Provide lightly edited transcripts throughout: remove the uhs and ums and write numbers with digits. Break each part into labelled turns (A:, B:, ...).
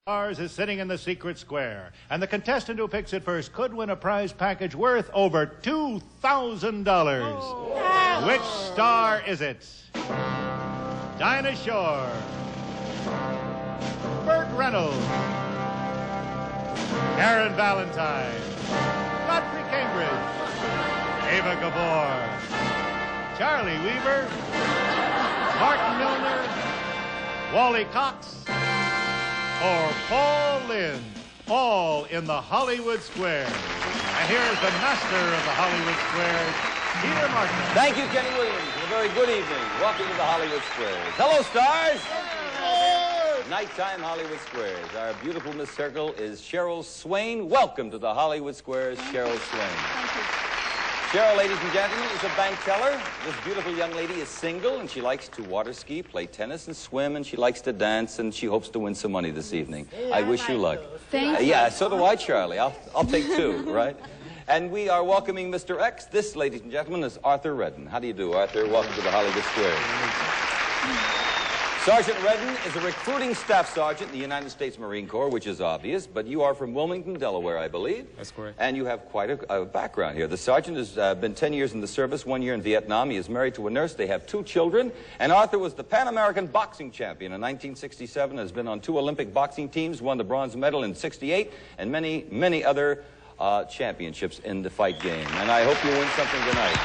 A: Stars is sitting in the secret square, and the contestant who picks it first could win a prize package worth over $2,000. Oh. Which star is it? Dinah Shore, Burt Reynolds, Karen Valentine, Godfrey Cambridge, Ava Gabor, Charlie Weaver, Martin Milner, Wally Cox, or Paul Lynde, all in the Hollywood Square. And here's the master of the Hollywood Squares, Peter Martin.
B: Thank you, Kenny Williams, and a very good evening. Welcome to the Hollywood Squares. Hello, stars. Nighttime Hollywood Squares. Our beautiful Miss Circle is Sheryl Swain. Welcome to the Hollywood Squares, Sheryl Swain.
C: Thank you.
B: Sheryl, ladies and gentlemen, is a bank teller. This beautiful young lady is single, and she likes to water ski, play tennis, and swim, and she likes to dance, and she hopes to win some money this evening. I wish you luck.
C: Thank you.
B: Yeah, so do I, Charlie. I'll take two, right? And we are welcoming Mr. X. This, ladies and gentlemen, is Arthur Redden. How do you do, Arthur? Welcome to the Hollywood Squares. Sergeant Redden is a recruiting staff sergeant in the United States Marine Corps, which is obvious, but you are from Wilmington, Delaware, I believe.
D: That's correct.
B: And you have quite a background here. The sergeant has been 10 years in the service, 1 year in Vietnam. He is married to a nurse. They have 2 children. And Arthur was the Pan American boxing champion in 1967, has been on 2 Olympic boxing teams, won the bronze medal in '68, and many, many other championships in the fight game. And I hope you win something tonight.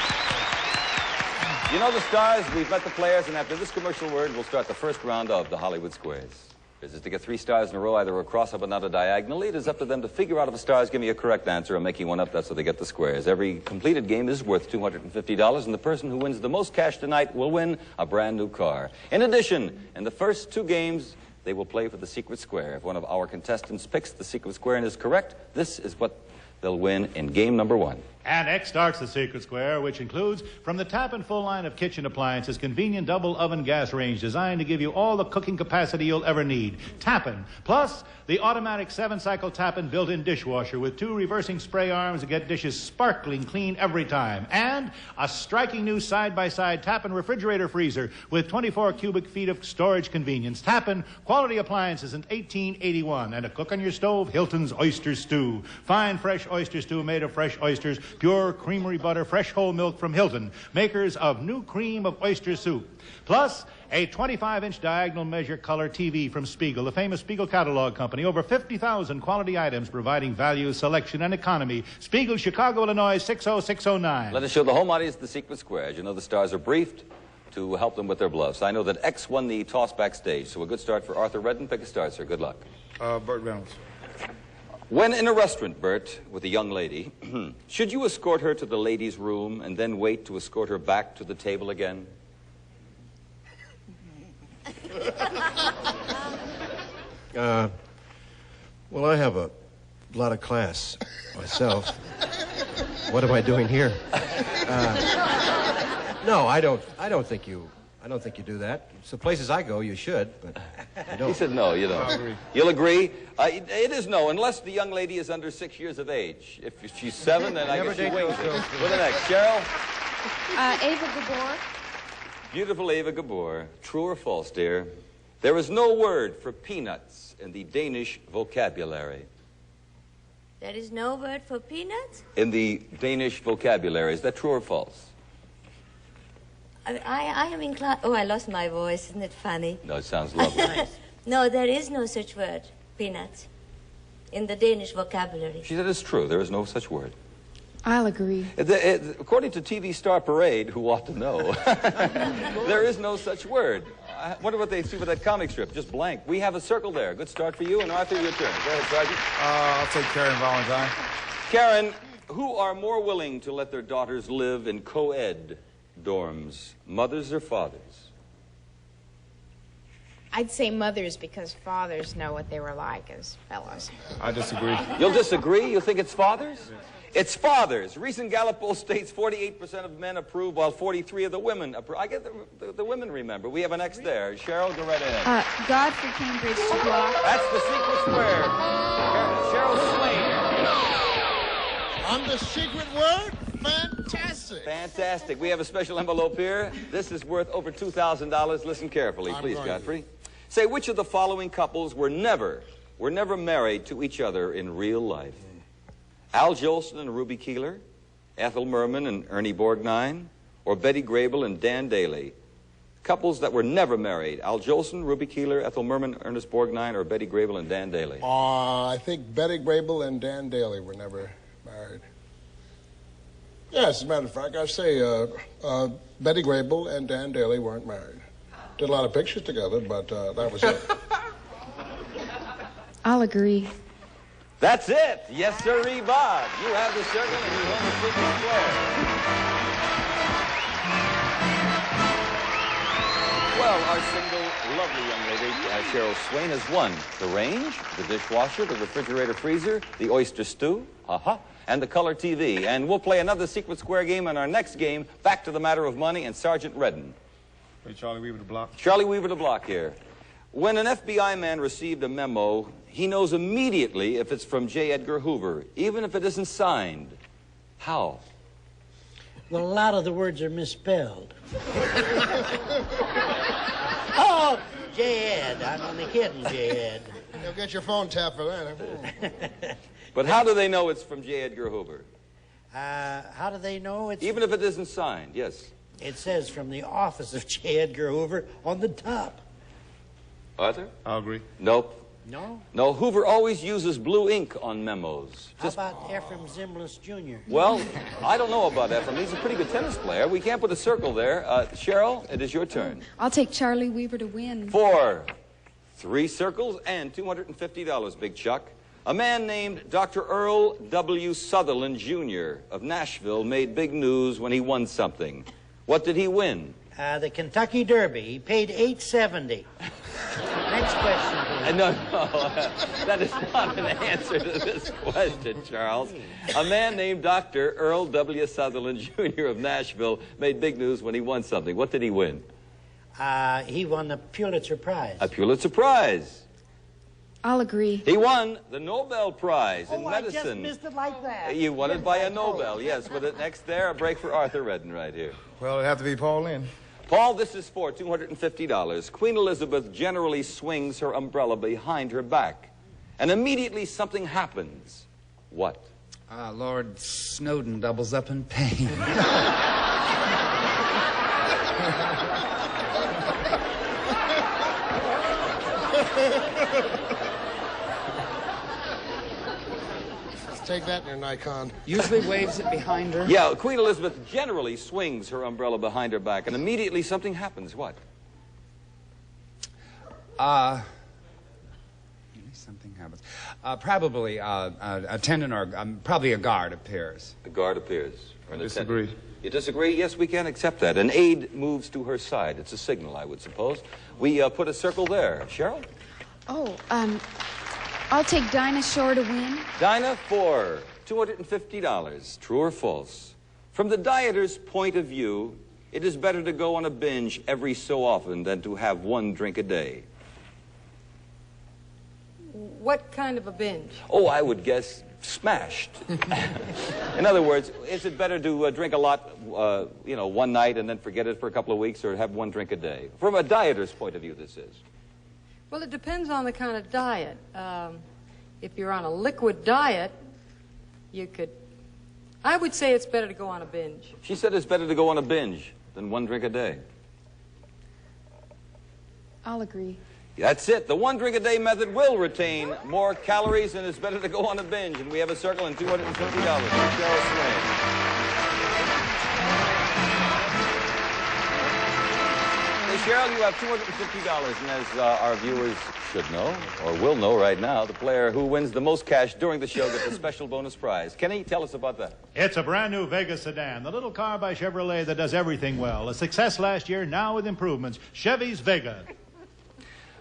B: You know the stars, we've met the players, and after this commercial word, we'll start the first round of the Hollywood Squares. Is to get 3 stars in a row, either across up and not a diagonally. It is up to them to figure out if a star is giving you a correct answer or making one up. That's how they get the squares. Every completed game is worth $250, and the person who wins the most cash tonight will win a brand new car. In addition, in the first 2 games, they will play for the secret square. If one of our contestants picks the secret square and is correct, this is what they'll win in game number 1.
A: And X starts the secret square, which includes from the Tappan full line of kitchen appliances, convenient double oven gas range designed to give you all the cooking capacity you'll ever need. Tappan, plus the automatic 7-cycle Tappan built-in dishwasher with 2 reversing spray arms to get dishes sparkling clean every time. And a striking new side-by-side Tappan refrigerator freezer with 24 cubic feet of storage convenience. Tappan quality appliances in 1881. And a cook on your stove, Hilton's Oyster Stew. Fine fresh oyster stew made of fresh oysters, pure creamery butter, fresh whole milk from Hilton, makers of new cream of oyster soup. Plus, a 25-inch diagonal measure color TV from Spiegel, the famous Spiegel catalog company. Over 50,000 quality items providing value, selection, and economy. Spiegel, Chicago, Illinois, 60609.
B: Let us show the home audience the secret square. As you know, the stars are briefed to help them with their bluffs. I know that X won the toss backstage, so a good start for Arthur Redden. Pick a star, sir. Good luck.
D: Burt Reynolds.
B: When in a restaurant, Bert, with a young lady, should you escort her to the ladies' room and then wait to escort her back to the table again?
E: Well, I have a lot of class myself. What am I doing here? No, I don't think you do that. So places I go, you should, but you don't.
B: He said no, you don't.
D: I agree.
B: You'll agree? It is no, unless the young lady is under 6 years of age. If she's 7, then I guess she wings it. What's the next? Cheryl?
C: Ava Gabor.
B: Beautiful Ava Gabor. True or false, dear? There is no word for peanuts in the Danish vocabulary.
F: There is no word for peanuts?
B: In the Danish vocabulary. Is that true or false?
F: I am inclined... Oh, I lost my voice. Isn't it funny?
B: No, it sounds lovely.
F: No, there is no such word, peanuts, in the Danish vocabulary.
B: She said it's true. There is no such word.
C: I'll agree.
B: According to TV star Parade, who ought to know, there is no such word. I wonder what they see with that comic strip. Just blank. We have a circle there. Good start for you. And Arthur, your turn. Go ahead, Sergeant.
D: I'll take Karen Valentine.
B: Karen, who are more willing to let their daughters live in co-ed dorms, mothers or fathers?
G: I'd say mothers because fathers know what they were like as fellows.
D: I disagree.
B: You'll disagree? You think it's fathers? It's fathers. Recent Gallup poll states 48% of men approve, while 43% of the women approve. I get the women remember. We have an X there. Sheryl, go right ahead.
C: Godfrey Cambridge to block.
B: That's the secret square. Sheryl Swain.
H: On the secret word? Fantastic.
B: Fantastic. We have a special envelope here. This is worth over $2,000. Listen carefully, please, Godfrey. Say, which of the following couples were never were never married to each other in real life? Al Jolson and Ruby Keeler, Ethel Merman and Ernie Borgnine, or Betty Grable and Dan Daly? Couples that were never married. Al Jolson, Ruby Keeler, Ethel Merman, Ernest Borgnine, or Betty Grable and Dan Daly?
I: I think Betty Grable and Dan Daly were never married. Yes, as a matter of fact, I say Betty Grable and Dan Daly weren't married. Did a lot of pictures together, but that was it.
C: I'll agree.
B: That's it. Yes, sirree, Bob. You have the circle and you win the secret square. Well, our single, lovely young lady, Sheryl Swain, has won the range, the dishwasher, the refrigerator freezer, the oyster stew, and the color TV. And we'll play another secret square game in our next game, Back to the Matter of Money and Sergeant Redden.
D: Hey, Charlie Weaver the Block.
B: Charlie Weaver the Block here. When an FBI man received a memo, he knows immediately if it's from J. Edgar Hoover, even if it isn't signed. How?
J: Well, a lot of the words are misspelled. Oh, J-Ed. I'm only kidding, J-Ed.
I: You'll get your phone tapped for that.
B: But how do they know it's from J. Edgar Hoover?
J: How do they know it's...
B: Even if it isn't signed, yes.
J: It says from the office of J. Edgar Hoover on the top.
B: Arthur?
D: I'll agree.
B: Nope.
J: No?
B: No, Hoover always uses blue ink on memos.
J: How about Ephraim Zimbalist Jr.?
B: Well, I don't know about Ephraim. He's a pretty good tennis player. We can't put a circle there. Cheryl, it is your turn.
C: I'll take Charlie Weaver to win.
B: 4, 3 circles, and $250, Big Chuck. A man named Dr. Earl W. Sutherland, Jr. of Nashville made big news when he won something. What did he win?
J: The Kentucky Derby. He paid $8.70. Next question, please.
B: No, that is not an answer to this question, Charles. A man named Dr. Earl W. Sutherland, Jr. of Nashville made big news when he won something. What did he win?
J: He won the Pulitzer Prize.
B: A Pulitzer Prize.
C: I'll agree.
B: He won the Nobel Prize in
J: I just
B: medicine.
J: missed it like that.
B: You won it by a Nobel, yes. With it next there, a break for Arthur Redden right here.
D: Well, it'd have to be Paul Lynde.
B: Paul, this is for $250. Queen Elizabeth generally swings her umbrella behind her back, and immediately something happens. What?
K: Lord Snowden doubles up in pain.
I: Take that in your Nikon.
K: Usually waves it behind her.
B: Yeah, Queen Elizabeth generally swings her umbrella behind her back, and immediately something happens. What?
K: Something happens. Probably a attendant or probably a guard appears.
B: The guard appears. Or an
D: Disagree.
B: attendant. You disagree? Yes, we can accept that. An aide moves to her side. It's a signal, I would suppose. We put a circle there. Cheryl?
C: Oh, I'll take Dinah Shore to win.
B: Dinah, for $250. True or false? From the dieter's point of view, it is better to go on a binge every so often than to have one drink a day.
L: What kind of a binge?
B: Oh, I would guess smashed. In other words, is it better to drink a lot, one night and then forget it for a couple of weeks, or have one drink a day? From a dieter's point of view, this is.
L: Well, it depends on the kind of diet. If you're on a liquid diet, I would say it's better to go on a binge.
B: She said it's better to go on a binge than one drink a day.
C: I'll agree.
B: That's it. The one drink a day method will retain more calories, and it's better to go on a binge. And we have a circle and $250. Cheryl Swain. Cheryl, you have $250, and as our viewers should know, or will know right now, the player who wins the most cash during the show gets a special bonus prize. Kenny, tell us about that.
A: It's a brand new Vega sedan, the little car by Chevrolet that does everything well. A success last year, now with improvements. Chevy's Vega.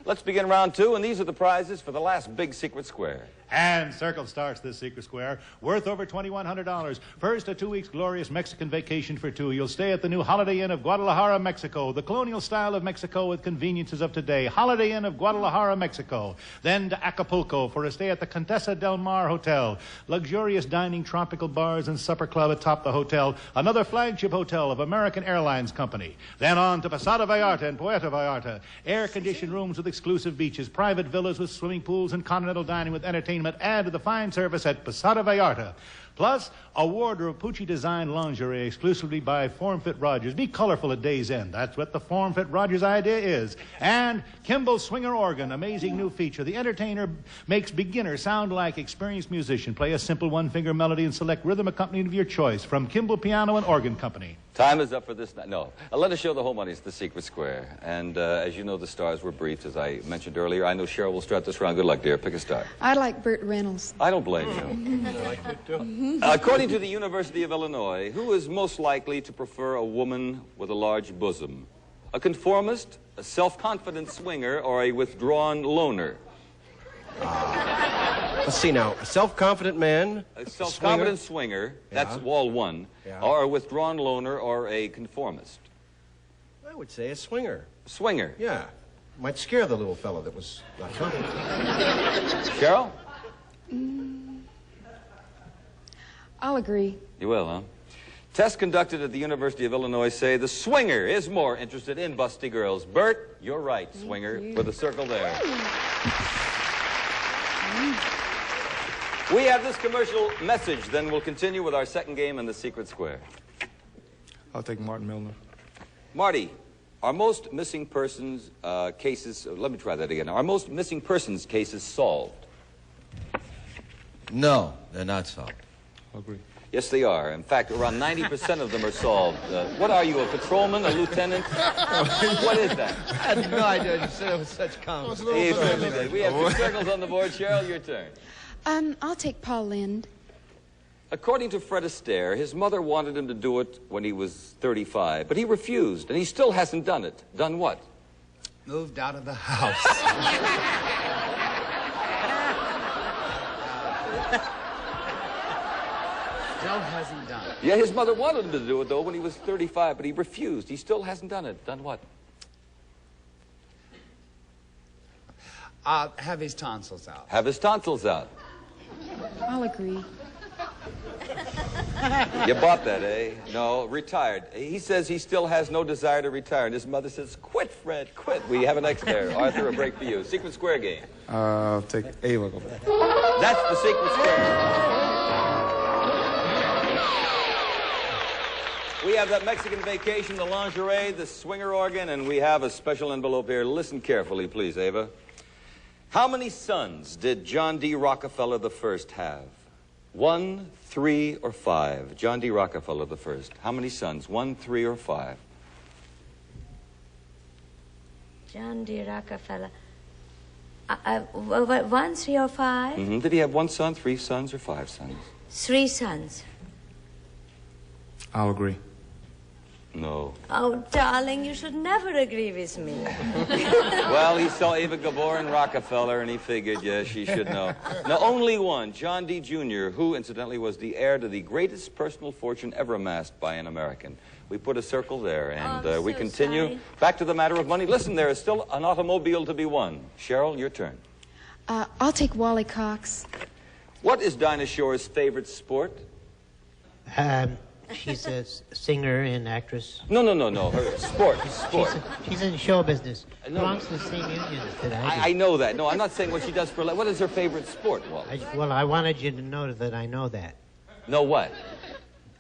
B: Let's begin round 2, and these are the prizes for the last big secret square.
A: And Circle starts this secret square, worth over $2,100. First, a 2 weeks glorious Mexican vacation for two. You'll stay at the new Holiday Inn of Guadalajara, Mexico, the colonial style of Mexico with conveniences of today. Holiday Inn of Guadalajara, Mexico. Then to Acapulco for a stay at the Contessa del Mar Hotel. Luxurious dining, tropical bars, and supper club atop the hotel. Another flagship hotel of American Airlines Company. Then on to Posada Vallarta and Puerto Vallarta. Air-conditioned rooms with exclusive beaches, private villas with swimming pools, and continental dining with entertainment add to the fine service at Posada Vallarta. Plus, a wardrobe Pucci-designed lingerie exclusively by Form Fit Rogers. Be colorful at day's end. That's what the Form Fit Rogers idea is. And Kimball's Swinger Organ, amazing new feature. The entertainer makes beginners sound like experienced musician. Play a simple one-finger melody and select rhythm accompaniment of your choice from Kimball Piano and Organ Company.
B: Time is up for this night. No. Let us show the home audience the secret square. And as you know, the stars were briefed, as I mentioned earlier. I know Sheryl will start this round. Good luck, dear. Pick a star.
C: I like Burt Reynolds.
B: I don't blame you.
I: I like it, too.
B: According to the University of Illinois, who is most likely to prefer a woman with a large bosom? A conformist, a self-confident swinger, or a withdrawn loner?
E: Let's see now. A self-confident man.
B: A self-confident swinger, that's wall one, or a withdrawn loner, or a conformist?
E: I would say a swinger.
B: Swinger?
E: Yeah. Might scare the little fellow that was not confident.
B: Sheryl?
C: I'll agree.
B: You will, huh? Tests conducted at the University of Illinois say the swinger is more interested in busty girls. Bert, you're right, swinger, with a circle there. We have this commercial message, then we'll continue with our second game in the secret square.
D: I'll take Martin Milner.
B: Marty, are most missing persons cases, let me try that again. Are most missing persons cases solved?
M: No, they're not solved.
D: I agree.
B: Yes, they are. In fact, around 90% of them are solved. What are you, a patrolman, a lieutenant? What is that?
J: I had no idea you said it with such confidence.
B: He certainly did. We have 2 circles on the board. Sheryl, your turn.
C: I'll take Paul Lynde.
B: According to Fred Astaire, his mother wanted him to do it when he was 35, but he refused, and he still hasn't done it. Done what?
K: Moved out of the house. Still hasn't done it.
B: Yeah, his mother wanted him to do it, though, when he was 35, but he refused. He still hasn't done it. Done what?
K: Have his tonsils out.
B: Have his tonsils out.
C: I'll agree.
B: You bought that, eh? No, retired. He says he still has no desire to retire, and his mother says, quit, Fred, quit. We have an X there. Arthur, a break for you. Secret square game.
D: I'll take Ava.
B: That's the secret square. We have that Mexican vacation, the lingerie, the swinger organ, and we have a special envelope here. Listen carefully, please, Ava. How many sons did John D. Rockefeller I have? 1, 3, or 5? John D. Rockefeller I. How many sons? 1, 3, or 5?
F: John D. Rockefeller. 1, 3, or 5?
B: Mm-hmm. Did he have 1 son, 3 sons, or 5 sons?
F: 3 sons.
D: I'll agree.
B: No.
F: Oh, darling, you should never agree with me.
B: Well, he saw Eva Gabor and Rockefeller, and he figured, yes, she should know. Now, only one, John D. Jr., who, incidentally, was the heir to the greatest personal fortune ever amassed by an American. We put a circle there, and we continue.
F: Sorry.
B: Back to the matter of money. Listen, there is still an automobile to be won. Sheryl, your turn.
C: I'll take Wally Cox.
B: What is Dinah Shore's favorite sport?
J: She's a singer and actress.
B: No. Her sport.
J: She's in show business.
B: No.
J: Belongs to the same union that I do.
B: I know that. No, I'm not saying what she does for life. What is her favorite sport, Wallace?
J: Well, I wanted you to know that I know that.
B: Know what?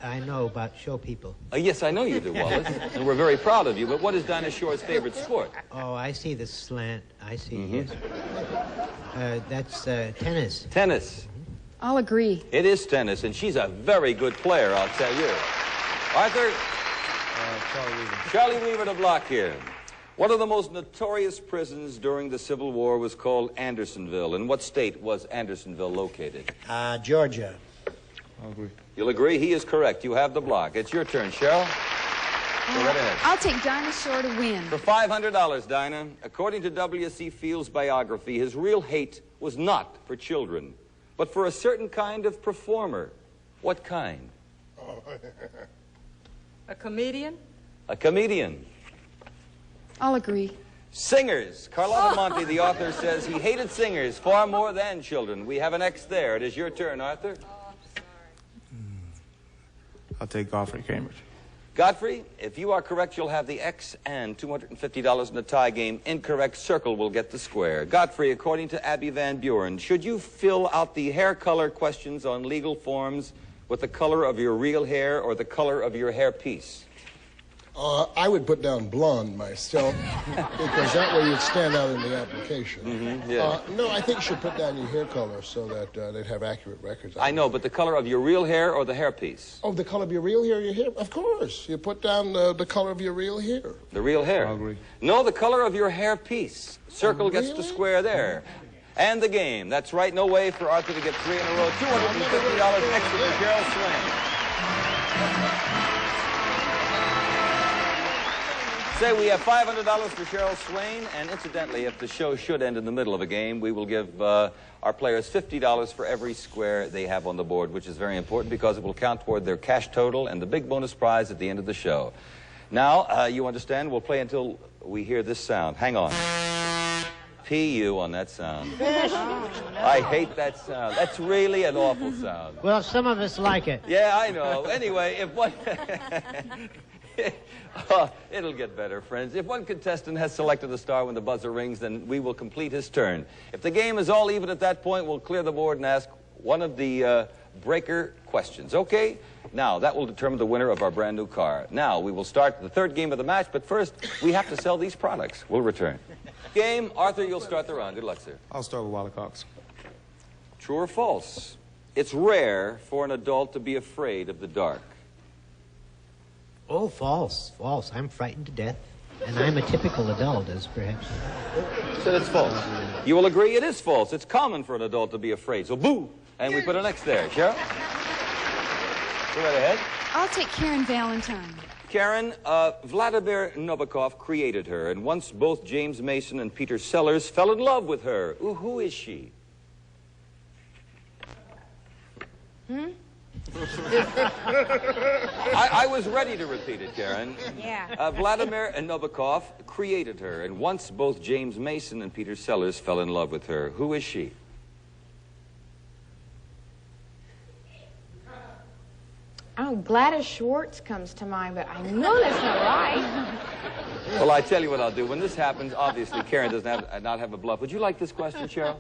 J: I know about show people.
B: Yes, I know you do, Wallace. And we're very proud of you. But what is Dinah Shore's favorite sport?
J: Oh, I see the slant. I see, yes. That's tennis.
B: Tennis.
C: I'll agree.
B: It is tennis, and she's a very good player, I'll tell you. Arthur?
D: Charlie Weaver.
B: Charlie Weaver to block here. One of the most notorious prisons during the Civil War was called Andersonville. In what state was Andersonville located?
J: Georgia.
D: I'll agree.
B: You'll agree he is correct. You have the block. It's your turn, Sheryl. Go right ahead.
C: I'll take Dinah Shore to win.
B: For $500, Dinah, according to W.C. Field's biography, his real hate was not for children, but for a certain kind of performer. What kind?
L: A comedian?
B: A comedian.
C: I'll agree.
B: Singers. Carlotta Monte, the author, says he hated singers far more than children. We have an X there. It is your turn, Arthur.
D: I'll take Godfrey Cambridge.
B: Godfrey, if you are correct, you'll have the X and $250 in the tie game. Incorrect, circle will get the square. Godfrey, according to Abby Van Buren, should you fill out the hair color questions on legal forms with the color of your real hair or the color of your hair piece?
I: I would put down blonde myself, because that way you'd stand out in the application. No, I think you should put down your hair color so that they'd have accurate records.
B: I know, but the color of your real hair or the hair piece?
I: Oh, the color of your real hair, your hair? Of course. You put down the color of your real hair.
B: The real hair?
D: I agree.
B: No, the color of your hair piece. Circle gets the square there. And the game. That's right. No way for Arthur to get 3 in a row. $250 extra for Sheryl Swain. Say we have $500 for Sheryl Swain, and incidentally, if the show should end in the middle of a game, we will give our players $50 for every square they have on the board, which is very important because it will count toward their cash total and the big bonus prize at the end of the show. Now, you understand, we'll play until we hear this sound. Hang on. P.U. on that sound. I hate that sound. That's really an awful sound.
J: Well, some of us like it.
B: Yeah, I know. Anyway, if one... it'll get better, friends. If one contestant has selected a star when the buzzer rings, then we will complete his turn. If the game is all even at that point, we'll clear the board and ask one of the breaker questions. Okay? Now, that will determine the winner of our brand new car. Now, we will start the third game of the match, but first, we have to sell these products. We'll return. Game, Arthur, you'll start the round. Good luck, sir.
D: I'll start with Wally Cox.
B: True or false? It's rare for an adult to be afraid of the dark.
J: Oh, false, false. I'm frightened to death. And I'm a typical adult, as perhaps...
B: So it's false. You will agree it is false. It's common for an adult to be afraid. So boo! And we put an X there. Sheryl? Go right ahead.
C: I'll take Karen Valentine.
B: Karen, Vladimir Nabokov created her, and once both James Mason and Peter Sellers fell in love with her. Ooh, who is she? I was ready to repeat it, Karen.
G: Yeah.
B: Vladimir Nabokov created her, and once both James Mason and Peter Sellers fell in love with her. Who is she?
G: Oh, Gladys Schwartz comes to mind, but I know that's not right.
B: Well, I tell you what I'll do. When this happens, obviously Karen does not have a bluff. Would you like this question, Sheryl?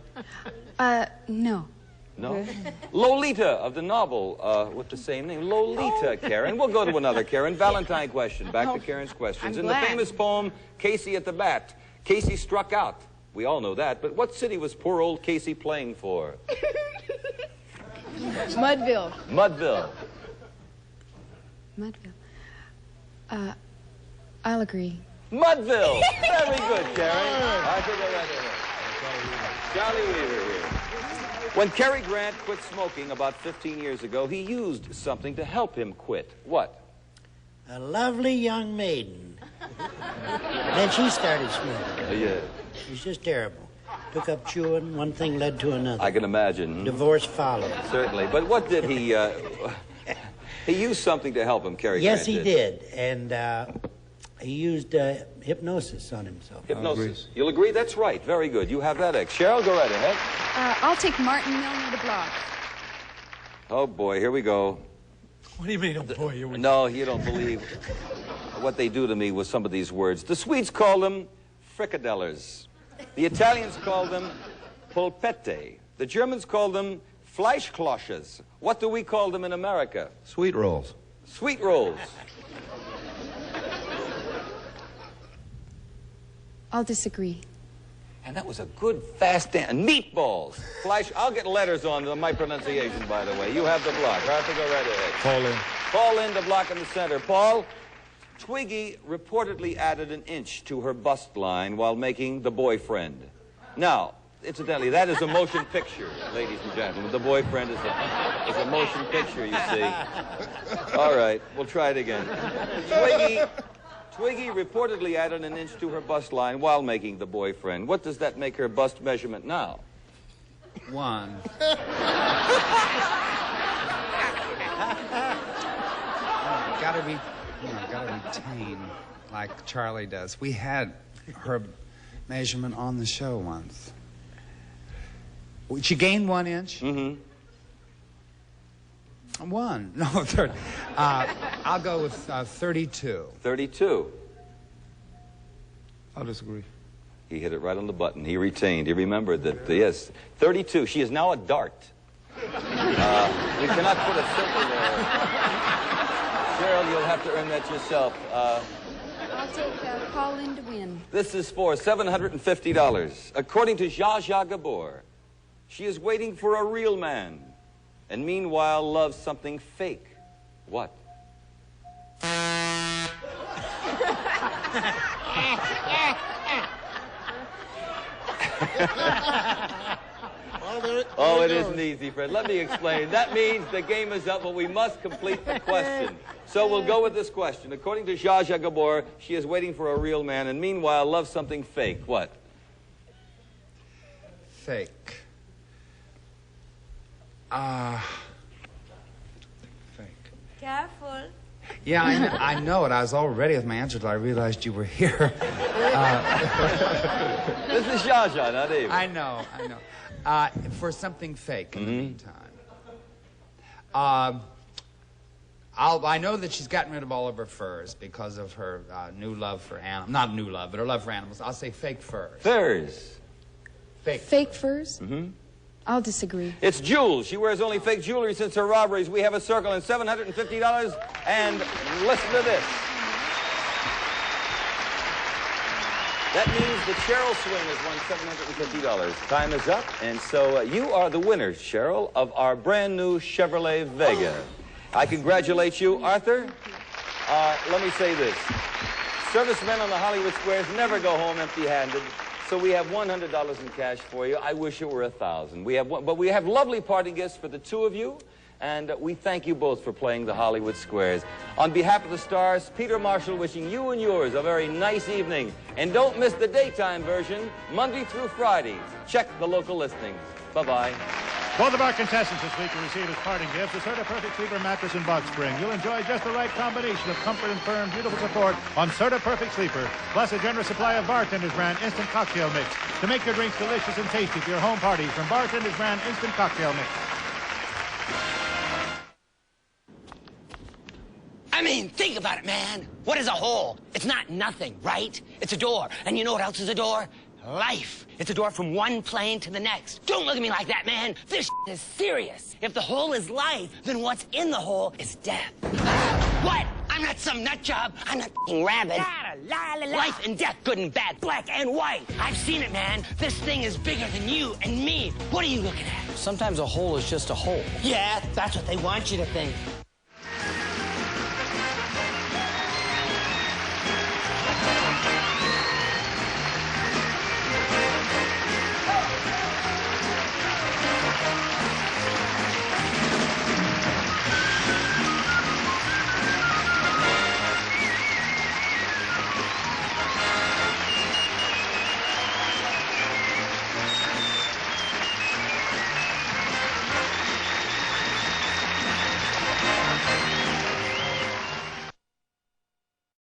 C: No.
B: No? Lolita of the novel with the same name. Lolita, Karen. We'll go to another Karen. Valentine question. Back to Karen's questions. In the famous poem, Casey at the Bat, Casey struck out. We all know that. But what city was poor old Casey playing for?
C: Mudville.
B: Mudville.
C: Mudville. I'll agree.
B: Mudville. Very good, Karen. I think I read it. Charlie Weaver here. When Cary Grant quit smoking about 15 years ago, he used something to help him quit. What?
J: A lovely young maiden. Then she started smoking.
B: Yeah.
J: It was just terrible. Took up chewing, one thing led to another.
B: I can imagine.
J: Divorce followed.
B: Certainly. But what did he... he used something to help him, Cary Grant
J: Yes, he did. And he used hypnosis on himself.
B: Hypnosis. You'll agree? That's right. Very good. You have that X. Sheryl, go right ahead.
C: I'll take Martin Milner the Block.
B: Oh, boy. Here we go.
H: What do you mean, oh boy? Here we go.
B: No, you don't believe what they do to me with some of these words. The Swedes call them frikadellers. The Italians call them polpette. The Germans call them Fleischkloches. What do we call them in America?
E: Sweet rolls.
B: Sweet rolls.
C: I'll disagree.
B: And that was a good, fast dance. Meatballs. I'll get letters on my pronunciation, by the way. You have the block. I have to go right ahead.
D: Paul in.
B: Paul in, the block in the center. Paul, Twiggy reportedly added an inch to her bust line while making The Boyfriend. Now, incidentally, that is a motion picture, ladies and gentlemen. The Boyfriend is a motion picture, you see. All right, we'll try it again. Twiggy reportedly added an inch to her bust line while making The Boyfriend. What does that make her bust measurement now?
K: 1. Gotta retain like Charlie does. We had her measurement on the show once. She gained 1 inch.
B: Mm-hmm.
K: One. No, third. I'll go with 32.
B: 32.
D: I'll disagree.
B: He hit it right on the button. He retained. He remembered that, yes, 32. She is now a dart. We cannot put a circle there. Sheryl, you'll have to earn that yourself.
C: I'll take call in to win.
B: This is for $750. According to Zsa Zsa Gabor, she is waiting for a real man, and meanwhile loves something fake. What? Oh, it isn't easy, Fred. Let me explain. That means the game is up, but we must complete the question. So we'll go with this question. According to Zsa Zsa Gabor, she is waiting for a real man, and meanwhile loves something fake. What?
K: Fake. Fake.
F: Careful.
K: Yeah, I know it. I was all ready with my answer until I realized you were here.
B: This is Zsa Zsa, not Ava.
K: I know. For something fake in the meantime. I know that she's gotten rid of all of her furs because of her new love for animals. Not new love, but her love for animals. I'll say fake furs.
B: Furs.
K: Fake.
C: Fake furs? I'll disagree.
B: It's jewels. She wears only fake jewelry since her robberies. We have a circle and $750. And listen to this. That means the Sheryl Swing has won $750. Time is up, and so you are the winner, Sheryl, of our brand new Chevrolet Vega. I congratulate you, Arthur. Let me say this. Servicemen on the Hollywood Squares never go home empty-handed. So we have $100 in cash for you. I wish it were $1,000. But we have lovely party gifts for the two of you. And we thank you both for playing the Hollywood Squares. On behalf of the stars, Peter Marshall wishing you and yours a very nice evening. And don't miss the daytime version, Monday through Friday. Check the local listings. Bye-bye.
A: Both of our contestants this week will receive as parting gifts a Serta Perfect Sleeper mattress and box spring. You'll enjoy just the right combination of comfort and firm, beautiful support on Serta Perfect Sleeper, plus a generous supply of Bartender's Brand Instant Cocktail Mix to make your drinks delicious and tasty for your home parties from Bartender's Brand Instant Cocktail Mix.
M: I mean, think about it, man. What is a hole? It's not nothing, right? It's a door. And you know what else is a door? Life. It's a door from one plane to the next. Don't look at me like that, man. This is serious. If the hole is life, then what's in the hole is death. What? I'm not some nut job. I'm not f***ing rabid. Life and death, good and bad, black and white. I've seen it, man. This thing is bigger than you and me. What are you looking at?
H: Sometimes a hole is just a hole.
M: Yeah, that's what they want you to think.